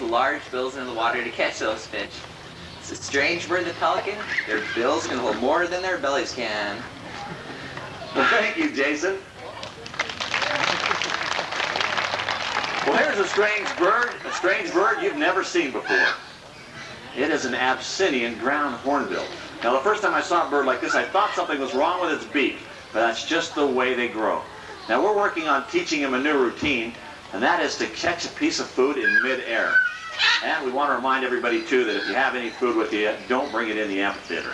large bills in the water to catch those fish. It's a strange bird, the pelican. Their bills can hold more than their bellies can. Well, thank you, Jason. Well, here's a strange bird you've never seen before. It is an Abyssinian ground hornbill. Now, the first time I saw a bird like this, I thought something was wrong with its beak, but that's just the way they grow. Now, we're working on teaching him a new routine, and that is to catch a piece of food in midair. And we want to remind everybody, too, that if you have any food with you, don't bring it in the amphitheater.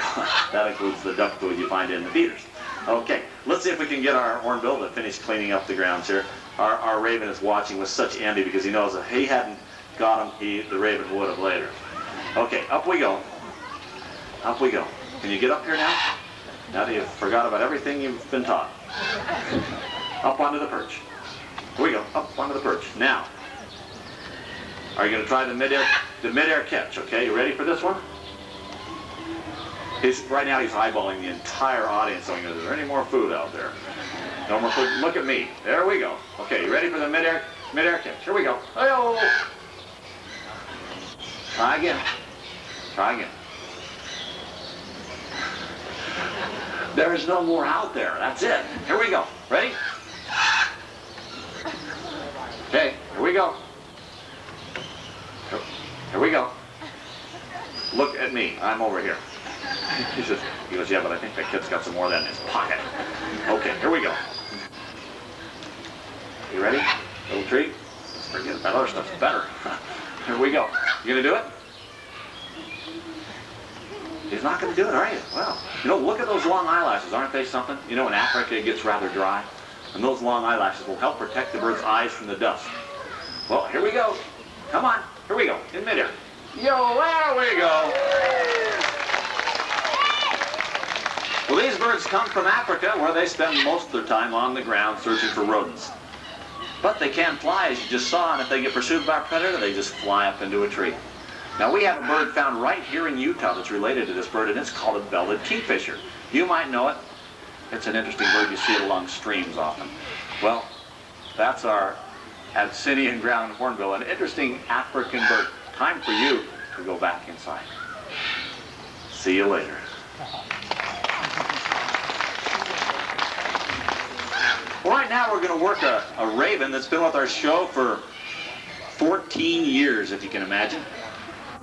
That includes the duck food you find in the feeders. Okay, let's see if we can get our hornbill to finish cleaning up the grounds here. Our raven is watching with such envy because he knows that if he hadn't got him, the raven would have later. Okay, up we go. Up we go. Can you get up here now? Now that you've forgot about everything you've been taught. Up onto the perch. Here we go, up onto the perch. Now, are you going to try the midair catch, okay? You ready for this one? Right now he's eyeballing the entire audience, saying, is there any more food out there? No more food? Look at me. There we go. Okay, you ready for the midair catch? Here we go. Hey-oh! Try again. Try again. There is no more out there. That's it. Here we go. Ready? Okay, here we go. Here we go. Look at me. I'm over here. He goes, yeah, but I think that kid's got some more of that in his pocket. Okay, here we go. You ready? Little treat? Forget that other stuff's better. Here we go. You gonna do it? He's not gonna do it, are you? Well, you know, look at those long eyelashes. Aren't they something? You know, in Africa it gets rather dry. And those long eyelashes will help protect the bird's eyes from the dust. Well, here we go. Come on. Here we go. In midair. Yo, there we go. Well, these birds come from Africa, where they spend most of their time on the ground searching for rodents. But they can fly, as you just saw, and if they get pursued by a predator, they just fly up into a tree. Now, we have a bird found right here in Utah that's related to this bird, and it's called a belted kingfisher. You might know it. It's an interesting bird. You see it along streams often. Well, that's our Abyssinian ground hornbill, an interesting African bird. Time for you to go back inside. See you later. Well, right now we're going to work a raven that's been with our show for 14 years, if you can imagine.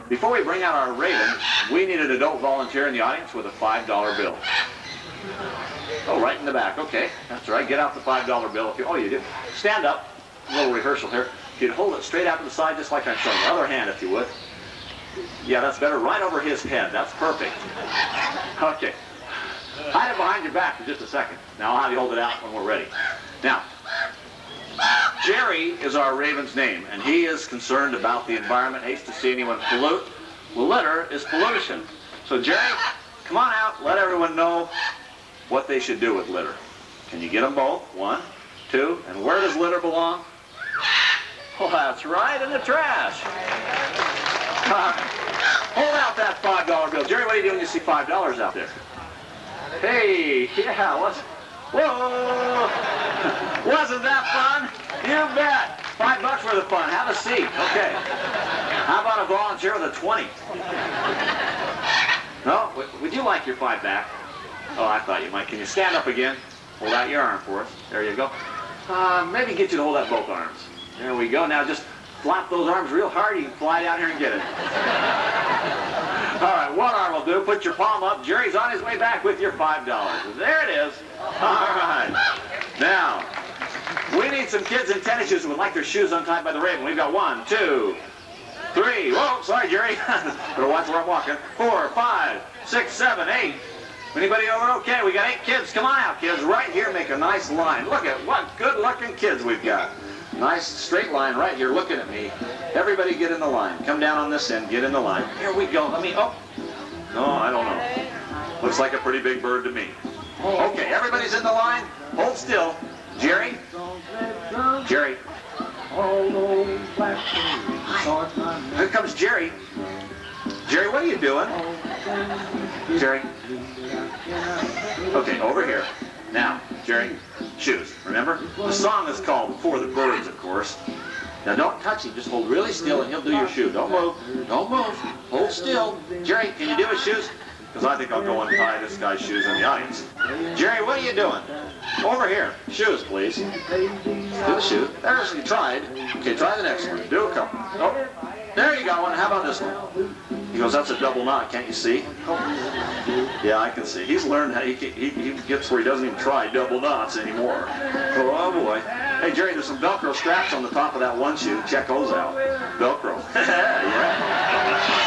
Before we bring out our raven, we need an adult volunteer in the audience with a $5 bill. Oh, right in the back. Okay, that's right. Get out the $5 bill. Oh, you do. Stand up. A little rehearsal here. If you'd hold it straight out to the side, just like I'm showing you. Other hand, if you would. Yeah, that's better. Right over his head. That's perfect. Okay. Hide it behind your back for just a second. Now I'll have you hold it out when we're ready. Now, Jerry is our raven's name, and he is concerned about the environment, hates to see anyone pollute. Well, litter is pollution. So Jerry, come on out, let everyone know what they should do with litter. Can you get them both? 1, 2, and where does litter belong? Well, that's right, in the trash. Hold out that $5 bill. Jerry, what do you do when you see $5 out there? Hey, yeah, whoa! Wasn't that fun? You bet. $5 worth of fun. Have a seat. Okay. How about a volunteer with a 20? No? Would you like your 5 back? Oh, I thought you might. Can you stand up again? Hold out your arm for us. There you go. Maybe get you to hold out both arms. There we go. Now just flap those arms real hard. You can fly down here and get it. All right, one arm will do. Put your palm up. Jerry's on his way back with your $5. There it is. All right. Now, we need some kids in tennis shoes who would like their shoes untied by the raven. We've got 1, 2, 3. Whoa, sorry, Jerry. Better watch where I'm walking. 4, 5, 6, 7, 8. Anybody over? Okay, we got 8 kids. Come on out, kids. Right here, make a nice line. Look at what good-looking kids we've got. Nice straight line right here looking at me. Everybody get in the line. Come down on this end. Get in the line. Here we go. Oh. No, I don't know. Looks like a pretty big bird to me. Okay, everybody's in the line. Hold still. Jerry? Jerry? Here comes Jerry. Jerry, what are you doing? Jerry? Okay, over here. Now, Jerry, shoes. Remember? The song is called For the Birds, of course. Now don't touch him. Just hold really still and he'll do your shoe. Don't move. Don't move. Hold still. Jerry, can you do his shoes? Because I think I'll go and tie this guy's shoes in the audience. Jerry, what are you doing? Over here. Shoes, please. Do the shoe. There's, you tried. Okay, try the next one. Do a couple. Oh, there you got one. How about this one? He goes, that's a double knot. Can't you see? Yeah, I can see. He's learned how he gets where he doesn't even try double knots anymore. Oh, boy. Hey, Jerry, there's some Velcro straps on the top of that one shoe. Check those out. Velcro. Yeah.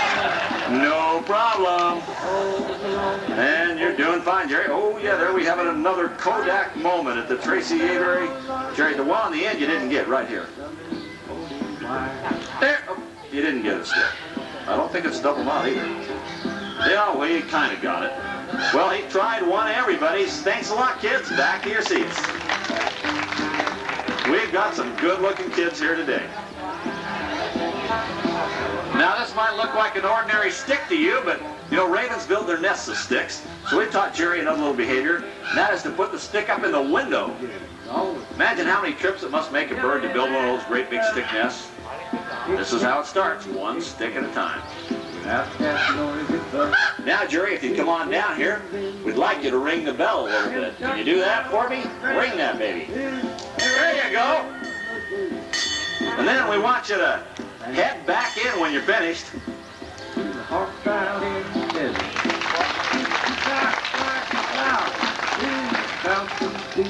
No problem. And you're doing fine, Jerry. Oh, yeah, there we have it. Another Kodak moment at the Tracy Avery. Jerry, the one on the end you didn't get right here. There. Oh, you didn't get it still. I don't think it's double knot either. Yeah, we kind of got it. Well, he tried one of everybody's. Thanks a lot, kids. Back to your seats. We've got some good-looking kids here today. Now, this might look like an ordinary stick to you, but, you know, ravens build their nests of sticks. So we taught Jerry another little behavior, and that is to put the stick up in the window. Imagine how many trips it must make a bird to build one of those great big stick nests. This is how it starts, one stick at a time. Now, Jerry, if you come on down here, we'd like you to ring the bell a little bit. Can you do that for me? Ring that, baby. There you go. And then we want you to head back in when you're finished.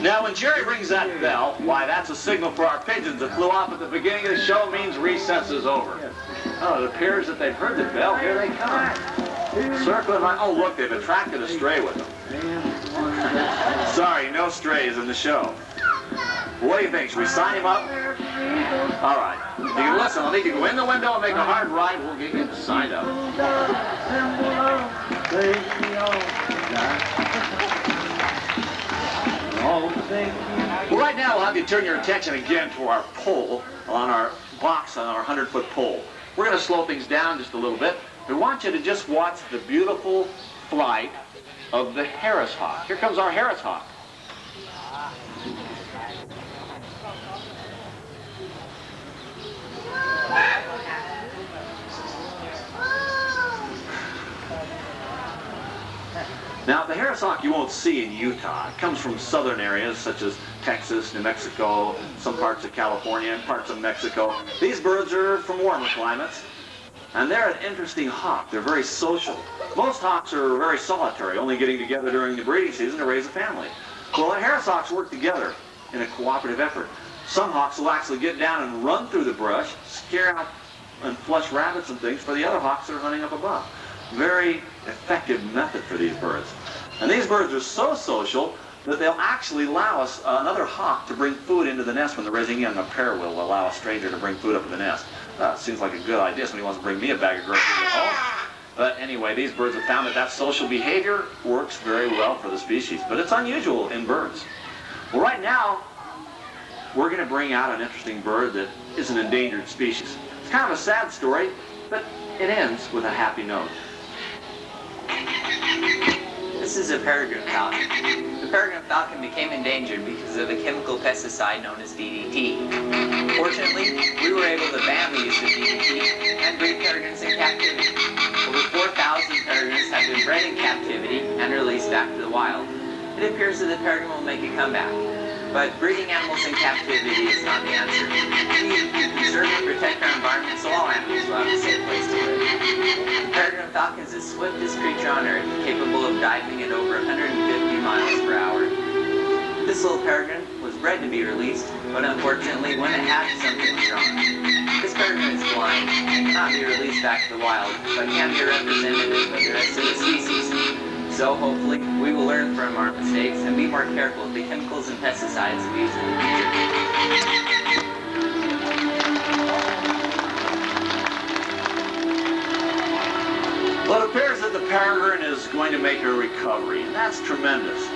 Now, when Jerry rings that bell, why, that's a signal for our pigeons that flew off at the beginning of the show. Means recess is over. Oh, it appears that they've heard the bell. Here they come. Circling right. Oh, look, they've attracted a stray with them. Sorry, no strays in the show. What do you think? Should we sign him up? All right. If you can listen, I'll need you to go in the window and make a hard right. We'll get you signed up. Well, right now, we'll have you turn your attention again to our pole on our box, on our 100-foot pole. We're going to slow things down just a little bit. We want you to just watch the beautiful flight of the Harris hawk. Here comes our Harris hawk. Now, the Harris hawk you won't see in Utah. It comes from southern areas such as Texas, New Mexico, some parts of California, and parts of Mexico. These birds are from warmer climates, and they're an interesting hawk. They're very social. Most hawks are very solitary, only getting together during the breeding season to raise a family. Well, the Harris hawks work together in a cooperative effort. Some hawks will actually get down and run through the brush, scare out and flush rabbits and things for the other hawks that are hunting up above. Very effective method for these birds. And these birds are so social that they'll actually allow us, another hawk, to bring food into the nest when they're raising young. A pair will allow a stranger to bring food up to the nest. Seems like a good idea. Somebody wants to bring me a bag of groceries at home. But anyway, these birds have found that that social behavior works very well for the species. But it's unusual in birds. Well, right now, we're going to bring out an interesting bird that is an endangered species. It's kind of a sad story, but it ends with a happy note. This is a peregrine falcon. The peregrine falcon became endangered because of a chemical pesticide known as DDT. Fortunately, we were able to ban the use of DDT and breed peregrines in captivity. Over 4,000 peregrines have been bred in captivity and released back to the wild. It appears that the peregrine will make a comeback. But breeding animals in captivity is not the answer. We need to conserve and protect our environment so all animals will have a safe place to live. The peregrine falcon is the swiftest creature on Earth, capable of diving at over 150 miles per hour. This little peregrine was bred to be released, but unfortunately, when it hatched, something was wrong. This peregrine is blind and cannot be released back to the wild, but can be a representative of the rest of the species. So hopefully, we will learn from our mistakes and be more careful with the chemicals and pesticides we use in the future. Well, it appears that the peregrine is going to make a recovery, and that's tremendous.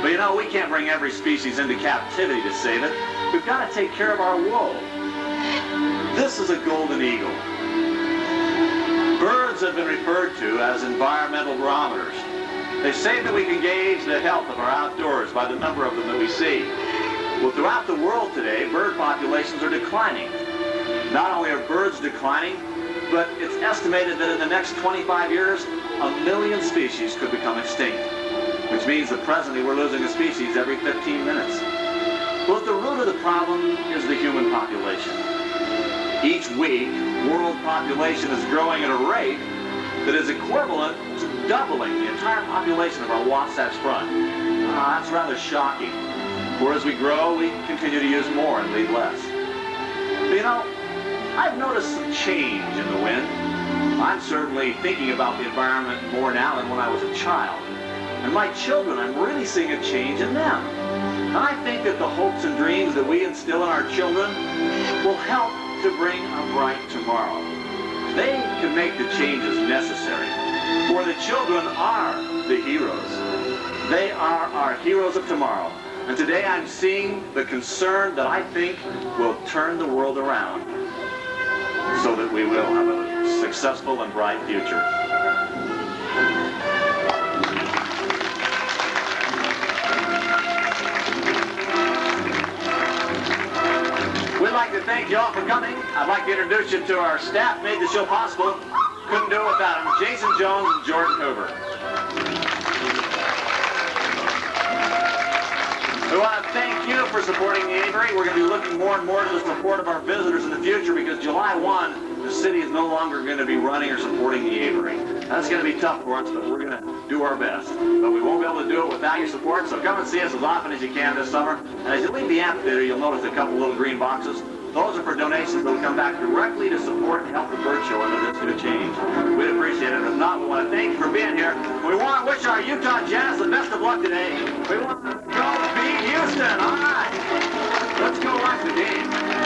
But you know, we can't bring every species into captivity to save it. We've got to take care of our wool. This is a golden eagle. Birds have been referred to as environmental barometers. They say that we can gauge the health of our outdoors by the number of them that we see. Well, throughout the world today, bird populations are declining. Not only are birds declining, but it's estimated that in the next 25 years, 1 million species could become extinct, which means that presently we're losing a species every 15 minutes. Well, at the root of the problem is the human population. Each week, world population is growing at a rate that is equivalent to doubling the entire population of our Wasatch Front. That's rather shocking. For as we grow, we continue to use more and leave less. But you know, I've noticed some change in the wind. I'm certainly thinking about the environment more now than when I was a child. And my children, I'm really seeing a change in them. And I think that the hopes and dreams that we instill in our children will help to bring a bright tomorrow. They can make the changes necessary. For the children are the heroes. They are our heroes of tomorrow. And today I'm seeing the concern that I think will turn the world around so that we will have a successful and bright future. We'd like to thank you all for coming. I'd like to introduce you to our staff made the show possible. Couldn't do it without them. Jason Jones and Jordan Hoover. We want to thank you for supporting the Aviary. We're going to be looking more and more to the support of our visitors in the future because July 1, the city is no longer going to be running or supporting the Aviary. That's going to be tough for us, but we're going to do our best. But we won't be able to do it without your support, so come and see us as often as you can this summer. And as you leave the amphitheater, you'll notice a couple little green boxes. Those are for donations that will come back directly to support and help the bird show under this new change. We'd appreciate it. If not, we want to thank you for being here. We want to wish our Utah Jazz the best of luck today. We want to go beat Houston. All right. Let's go watch the game.